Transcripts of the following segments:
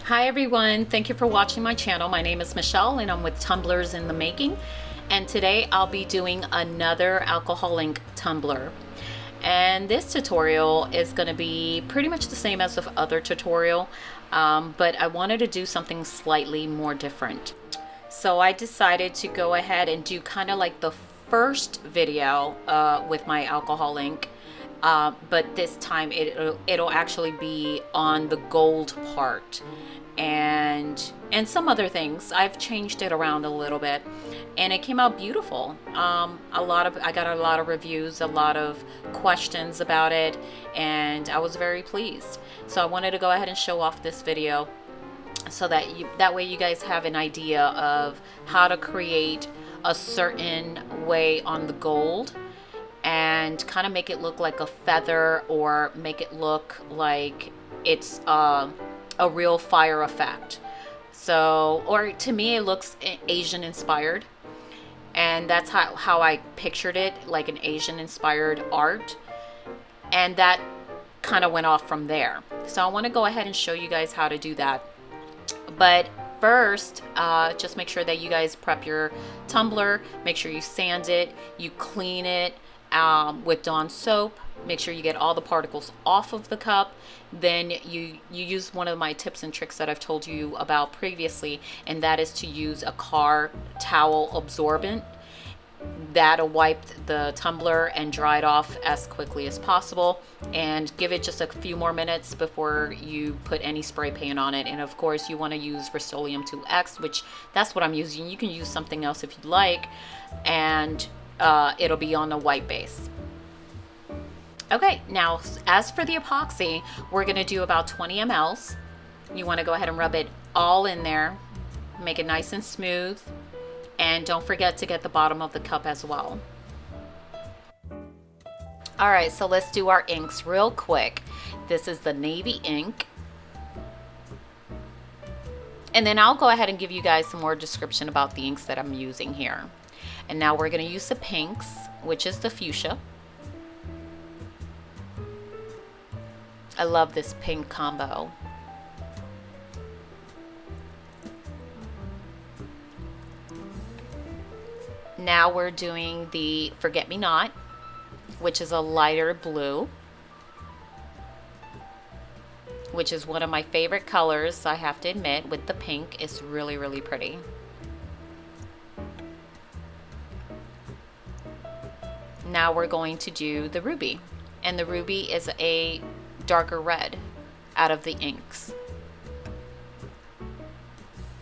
Hi everyone, thank you for watching my channel. My name is Michelle and I'm with Tumblers in the Making. And today I'll be doing another alcohol ink tumbler. And this tutorial is going to be pretty much the same as the other tutorial, but I wanted to do something slightly more different. So I decided to go ahead and do kind of like the first video with my alcohol ink. But this time it'll actually be on the gold part and some other things. I've changed it around a little bit and it came out beautiful. I got a lot of reviews, a lot of questions about it, and I was very pleased. So I wanted to go ahead and show off this video so that way you guys have an idea of how to create a certain way on the gold and kind of make it look like a feather, or make it look like it's a real fire effect. So, or to me it looks Asian inspired, and that's how I pictured it, like an Asian inspired art, and that kind of went off from there. So I want to go ahead and show you guys how to do that. But first, just make sure that you guys prep your tumbler. Make sure you sand it, you clean it with Dawn soap. Make sure you get all the particles off of the cup. Then you use one of my tips and tricks that I've told you about previously, and that is to use a car towel absorbent. That'll wipe the tumbler and dry it off as quickly as possible, and give it just a few more minutes before you put any spray paint on it. And of course you want to use Rust-Oleum 2X, which that's what I'm using. You can use something else if you'd like, and it'll be on a white base. Okay, now as for the epoxy, we're going to do about 20 mLs. You want to go ahead and rub it all in there, make it nice and smooth, and don't forget to get the bottom of the cup as well. All right, so let's do our inks real quick. This is the navy ink. And then I'll go ahead and give you guys some more description about the inks that I'm using here. And now we're going to use the pinks, which is the fuchsia. I love this pink combo. Now we're doing the Forget Me Not, which is a lighter blue, which is one of my favorite colors, I have to admit, with the pink. It's really, really pretty. Now we're going to do the ruby, and the ruby is a darker red out of the inks.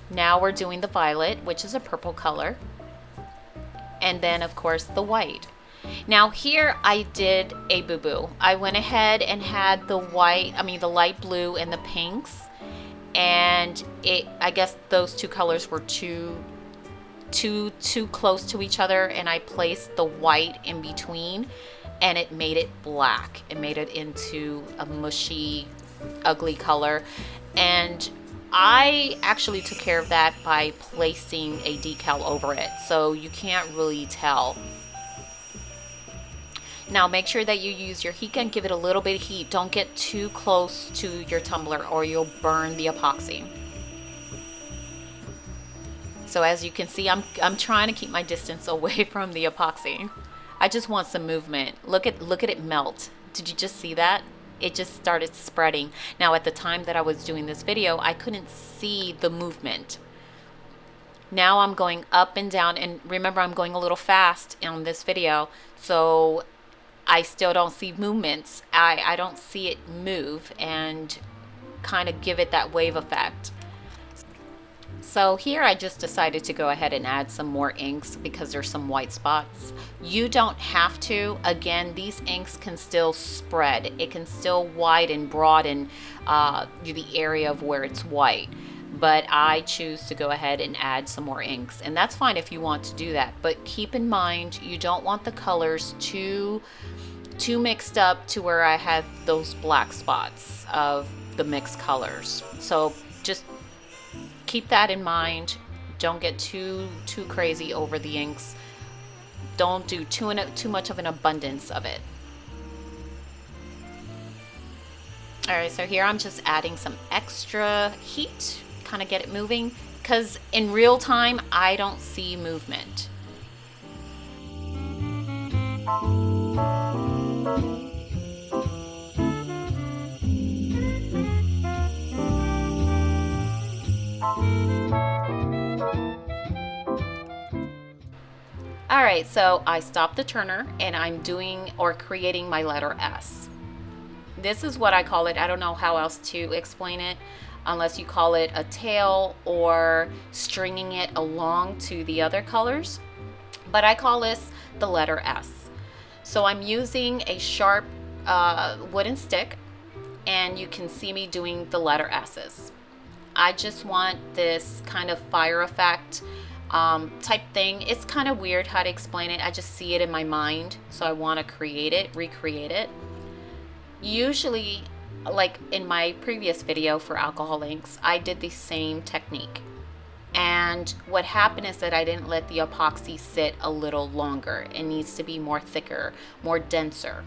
Now we're doing the violet, which is a purple color, and then of course the white. Now here I did a boo-boo. I went ahead and had the light blue and the pinks, and I guess those two colors were too close to each other, and I placed the white in between, and it made it black. It made it into a mushy, ugly color. And I actually took care of that by placing a decal over it, so you can't really tell. Now make sure that you use your heat gun. Give it a little bit of heat. Don't get too close to your tumbler or you'll burn the epoxy. So as you can see, I'm trying to keep my distance away from the epoxy. I just want some movement. Look at it melt. Did you just see that? It just started spreading. Now at the time that I was doing this video, I couldn't see the movement. Now I'm going up and down, and remember I'm going a little fast on this video, so I still don't see movements. I don't see it move and kind of give it that wave effect. So here I just decided to go ahead and add some more inks because there's some white spots. You don't have to. Again, these inks can still spread. It can still widen, broaden the area of where it's white. But I choose to go ahead and add some more inks. And that's fine if you want to do that. But keep in mind, you don't want the colors too mixed up to where I have those black spots of the mixed colors. So just keep that in mind. Don't get too crazy over the inks. Don't do too much of an abundance of it. All right, so here I'm just adding some extra heat, kind of get it moving, because in real time, I don't see movement. All right, so I stopped the turner and I'm doing or creating my letter S. This is what I call it. I don't know how else to explain it unless you call it a tail or stringing it along to the other colors. But I call this the letter S. So I'm using a sharp wooden stick, and you can see me doing the letter S's. I just want this kind of fire effect type thing. It's kind of weird how to explain it. I just see it in my mind, so I want to create it, recreate it. Usually, like in my previous video for alcohol inks, I did the same technique. And what happened is that I didn't let the epoxy sit a little longer. It needs to be more thicker, more denser.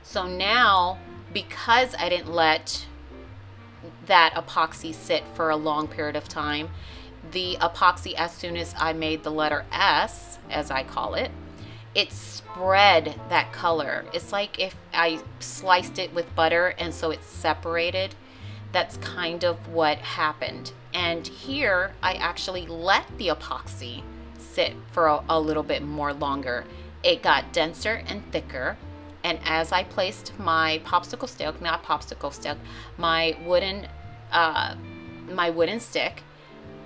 So now, because I didn't let that epoxy sit for a long period of time, the epoxy, as soon as I made the letter S, as I call it, it spread that color. It's like if I sliced it with butter and so it's separated. That's kind of what happened. And here I actually let the epoxy sit for a little bit more longer. It got denser and thicker. And as I placed my popsicle stick, not popsicle stick, my wooden stick,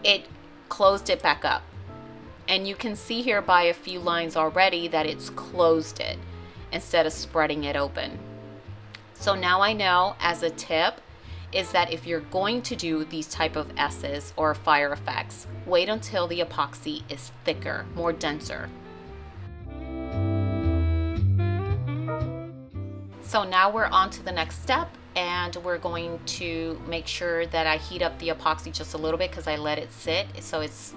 it closed it back up. And you can see here by a few lines already that it's closed it instead of spreading it open. So now I know, as a tip, is that if you're going to do these type of S's or fire effects, wait until the epoxy is thicker, more denser. So now we're on to the next step, and we're going to make sure that I heat up the epoxy just a little bit because I let it sit, so it's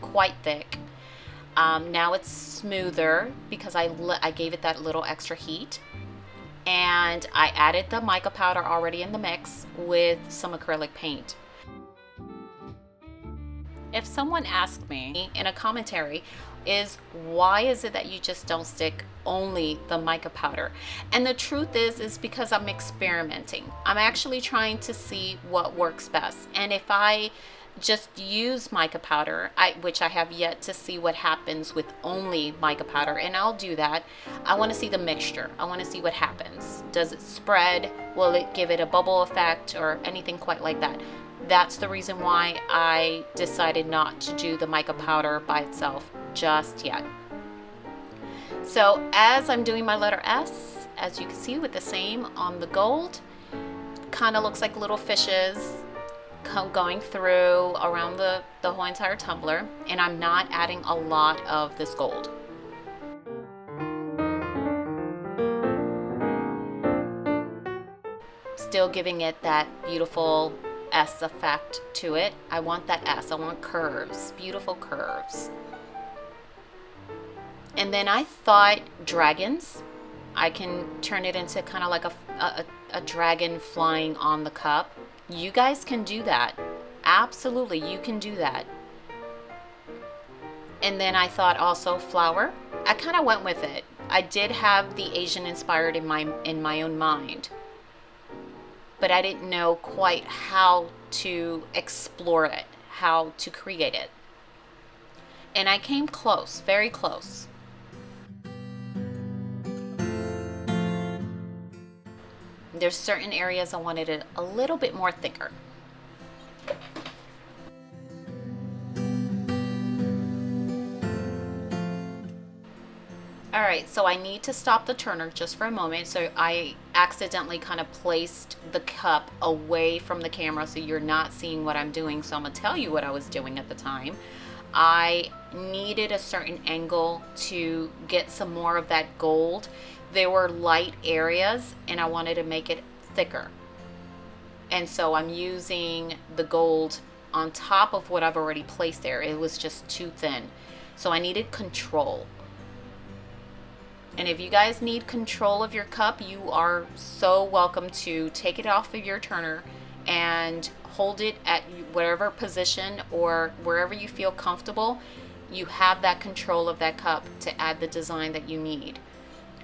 quite thick. Now it's smoother because I gave it that little extra heat. And I added the mica powder already in the mix with some acrylic paint. If someone asked me in a commentary, why is it that you just don't stick only the mica powder? And the truth is because I'm experimenting. I'm actually trying to see what works best. And if I just use mica powder, which I have yet to see what happens with only mica powder, and I'll do that. I want to see the mixture. I want to see what happens. Does it spread? Will it give it a bubble effect or anything quite like that? That's the reason why I decided not to do the mica powder by itself just yet. So as I'm doing my letter S, as you can see with the same on the gold, kind of looks like little fishes going through around the whole entire tumbler, and I'm not adding a lot of this gold. Still giving it that beautiful S effect to it. I want that S. I want curves, beautiful curves. And then I thought dragons. I can turn it into kind of like a dragon flying on the cup. You guys can do that. Absolutely, you can do that. And then I thought also flower. I kind of went with it. I did have the Asian inspired in my own mind, but I didn't know quite how to explore it, how to create it. And I came close, very close. There's certain areas I wanted it a little bit more thicker. All right, so I need to stop the turner just for a moment. So I accidentally kind of placed the cup away from the camera, so you're not seeing what I'm doing. So I'm gonna tell you what I was doing at the time. I needed a certain angle to get some more of that gold. There were light areas and I wanted to make it thicker. And so I'm using the gold on top of what I've already placed there. It was just too thin. So I needed control. And if you guys need control of your cup, you are so welcome to take it off of your turner and hold it at whatever position or wherever you feel comfortable. You have that control of that cup to add the design that you need.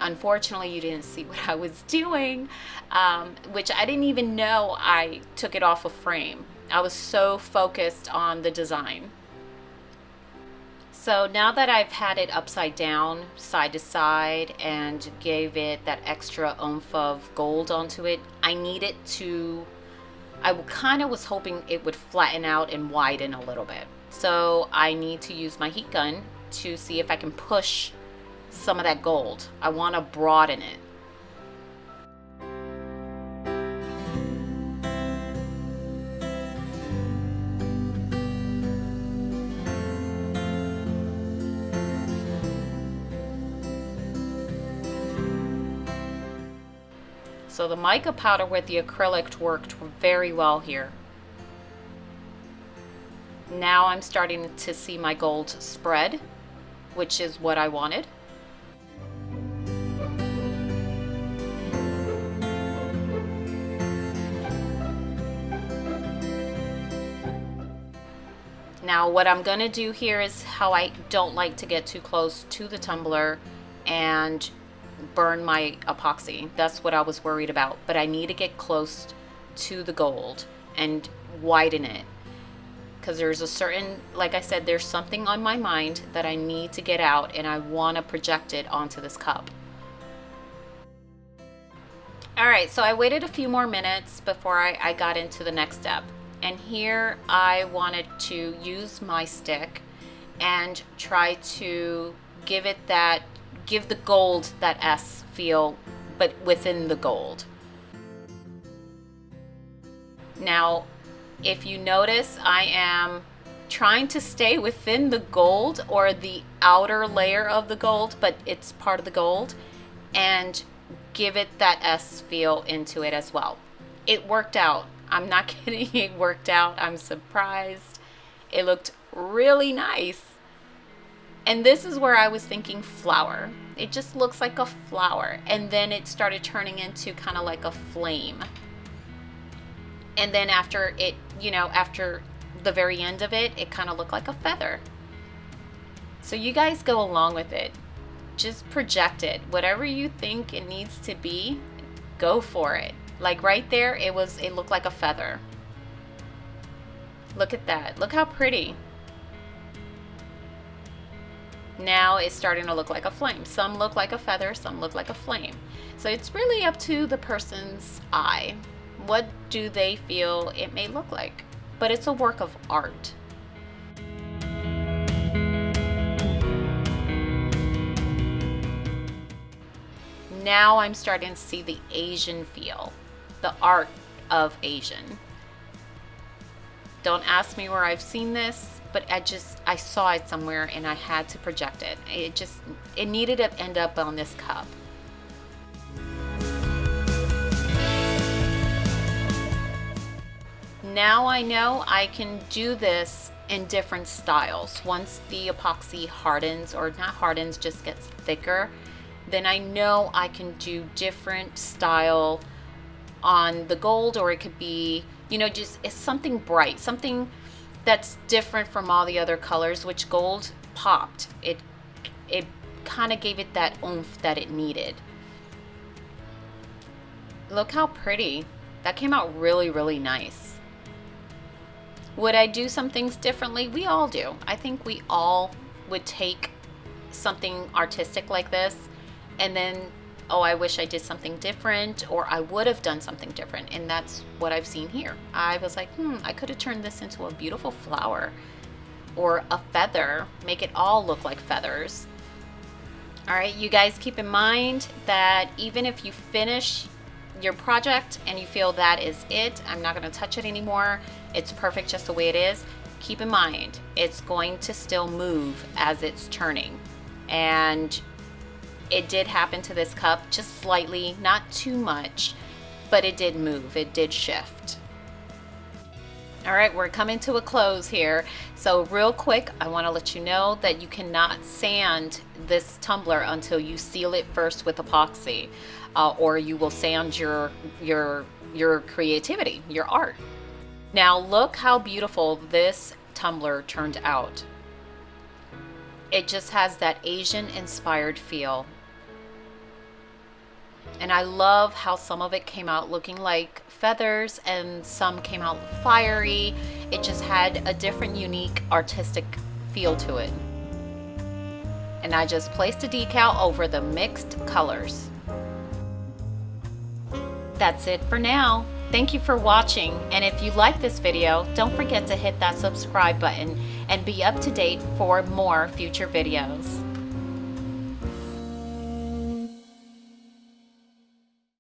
Unfortunately, you didn't see what I was doing, which I didn't even know I took it off a frame. I was so focused on the design. So now that I've had it upside down, side to side, and gave it that extra oomph of gold onto it, I kind of was hoping it would flatten out and widen a little bit. So I need to use my heat gun to see if I can push some of that gold. I want to broaden it. So the mica powder with the acrylic worked very well here. Now I'm starting to see my gold spread, which is what I wanted. Now what I'm going to do here is how I don't like to get too close to the tumbler and burn my epoxy. That's what I was worried about. But I need to get close to the gold and widen it. Because there's a certain, like I said, there's something on my mind that I need to get out and I want to project it onto this cup. Alright, so I waited a few more minutes before I got into the next step. And here I wanted to use my stick and try to give the gold that S feel, but within the gold. Now, if you notice, I am trying to stay within the gold or the outer layer of the gold, but it's part of the gold, and give it that S feel into it as well. It worked out. I'm not kidding, it worked out. I'm surprised. It looked really nice. And this is where I was thinking flower. It just looks like a flower. And then it started turning into kind of like a flame. And then after it, after the very end of it, it kind of looked like a feather. So you guys go along with it. Just project it. Whatever you think it needs to be, go for it. Like right there, it looked like a feather. Look at that. Look how pretty. Now it's starting to look like a flame. Some look like a feather, some look like a flame. So it's really up to the person's eye. What do they feel it may look like? But it's a work of art. Now I'm starting to see the Asian feel, the art of Asian. Don't ask me where I've seen this, but I saw it somewhere and I had to project it. It needed to end up on this cup. Now I know I can do this in different styles. Once the epoxy hardens, or not hardens, just gets thicker, then I know I can do different style on the gold, or it could be, just it's something bright, something that's different from all the other colors, which gold popped. It kind of gave it that oomph that it needed. Look how pretty. That came out really, really nice. Would I do some things differently? We all do. I think we all would take something artistic like this and then, oh, I wish I did something different, or I would have done something different. And that's what I've seen here. I was like, I could have turned this into a beautiful flower or a feather, make it all look like feathers. All right, you guys keep in mind that even if you finish your project and you feel that is it, I'm not going to touch it anymore, it's perfect just the way it is, keep in mind it's going to still move as it's turning. And it did happen to this cup, just slightly, not too much, but it did move, it did shift. All right, we're coming to a close here. So real quick, I want to let you know that you cannot sand this tumbler until you seal it first with epoxy, or you will sand your creativity, your art. Now look how beautiful this tumbler turned out. It just has that Asian inspired feel. And I love how some of it came out looking like feathers and some came out fiery. It just had a different, unique, artistic feel to it. And I just placed a decal over the mixed colors. That's it for now. Thank you for watching, and if you like this video, don't forget to hit that subscribe button and be up to date for more future videos.